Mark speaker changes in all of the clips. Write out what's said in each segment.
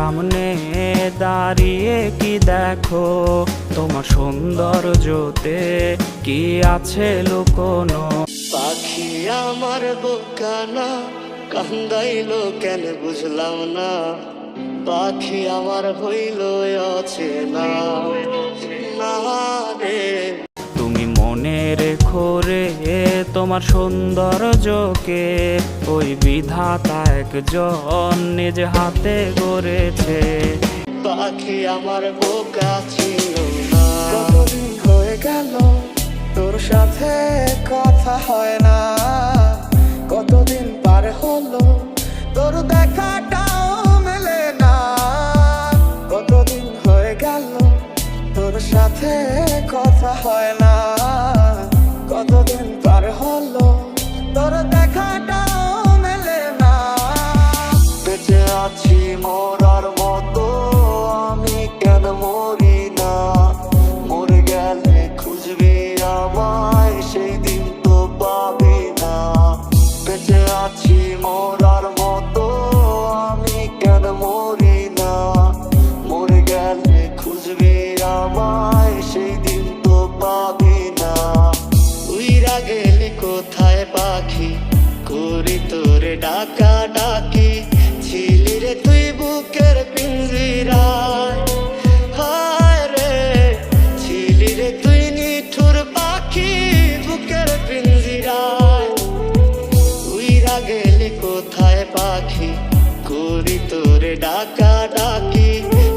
Speaker 1: সামনে দাঁড়িয়ে কি দেখো, তোমার সৌন্দর্যতে কি আছে লুকোনো।
Speaker 2: পাখি আমার বোকানা কান্দাইল কেন বুঝলাম না, পাখি আমার হইল অচেনা না রে।
Speaker 1: তুমি মনে রেখো রে তোমার সৌন্দর্যকে, ওই বিধাতা একজন নিজ হাতে গড়েছে।
Speaker 2: পাখি আমার বোকা ছিল না, কতদিন হয়ে গেল তোর সাথে কথা হয় না, কতদিন পার হলো তোর দেখাটাও মেলে না, কতদিন হয়ে গেল তোর সাথে কথা হয় না, কতদিন পার হলো তোর দেখাটাও মেলে না। বেঁচে আছি মরার মতো আমি কেন মরি না, মরে গেলে খুঁজবি আমায় সেই দিন তো পাবি না। বেঁচে আছি মরার মতো আমি কেন মরি না, মরে গেলে খুঁজবি আমায় সেই দিন তো পাবি না। উইরা গেলে কোথায় পাখি করি তোরে ডাকা ডাকি, ছিলি রে তুই বুকের পিঞ্জিরায়, হায় রে ছিলি রে তুই নিঠুর পাখি বুকের পিঞ্জিরায়। উইরা গেলে কোথায় পাখি করি তোরে ডাকা ডাকি,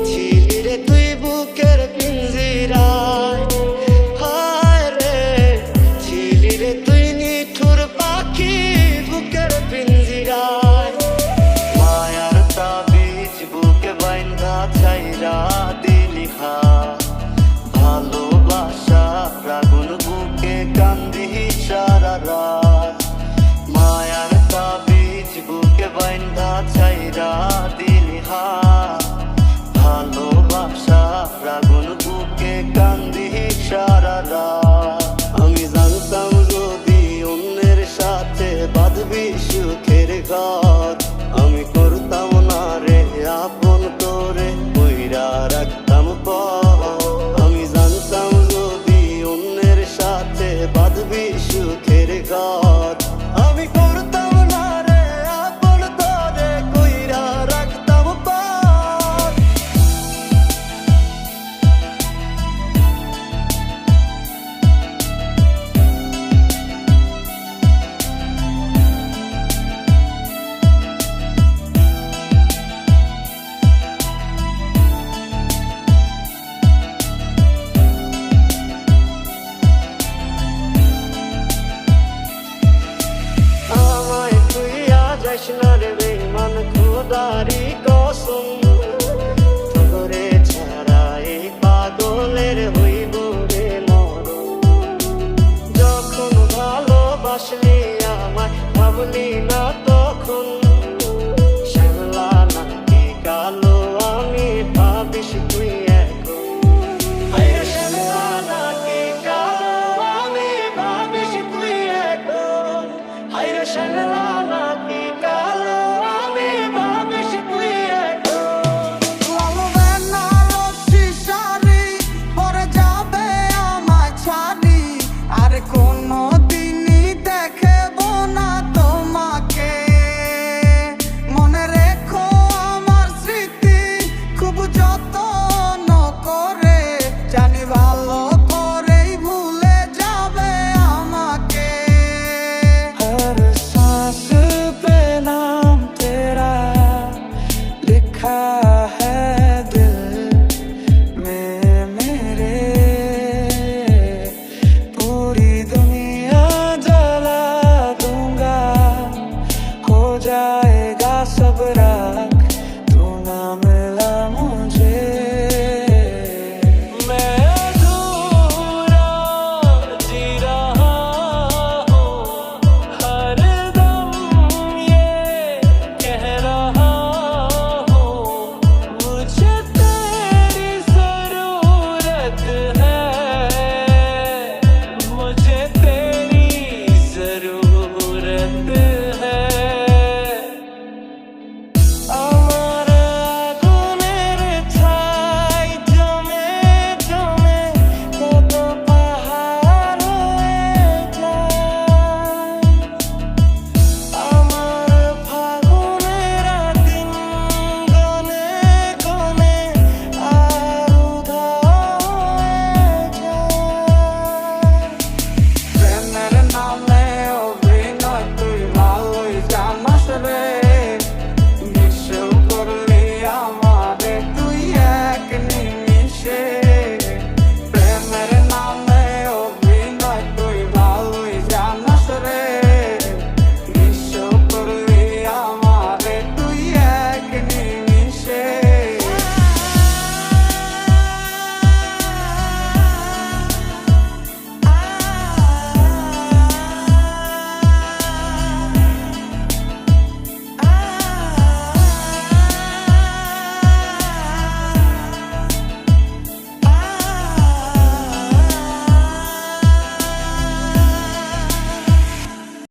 Speaker 2: ছিলি রে তুই বুকের পিঞ্জিরায়, হায় রে ছিলি রে তুই নিঠুর পাখি বুকের পিঞ্জিরায়। মায়ার তাবিজ বুকে বাইন্ধা ছাইরা দিলি হাত, ভালোবাসা আগুন বুকে কান্দি সারা রাত। মায়ার তাবিজ বুকে বাইন্ধা ছাইরা দিলি হাত, ভালোবাসা আগুন বুকে কান্দি সারা রাত। আমি জানতাম যদি অন্যের সাথে বাঁধবি সুখের ঘর, আমি করতাম না রে আপন করে কইরা রাখতাম পর। আমি জানতাম যদি অন্যের সাথে বাঁধবি সুখের ঘর, আমি করতাম না রে আপন করে কইরা রাখতাম পর। আমায় তুইয়া যাস না রে বেঈমান খোদারি কসম, তোরে ছাড়া এই পাগলের হইব রে মরণ। যখন ভালোবাসলি আমায় ভাবলি না তখন,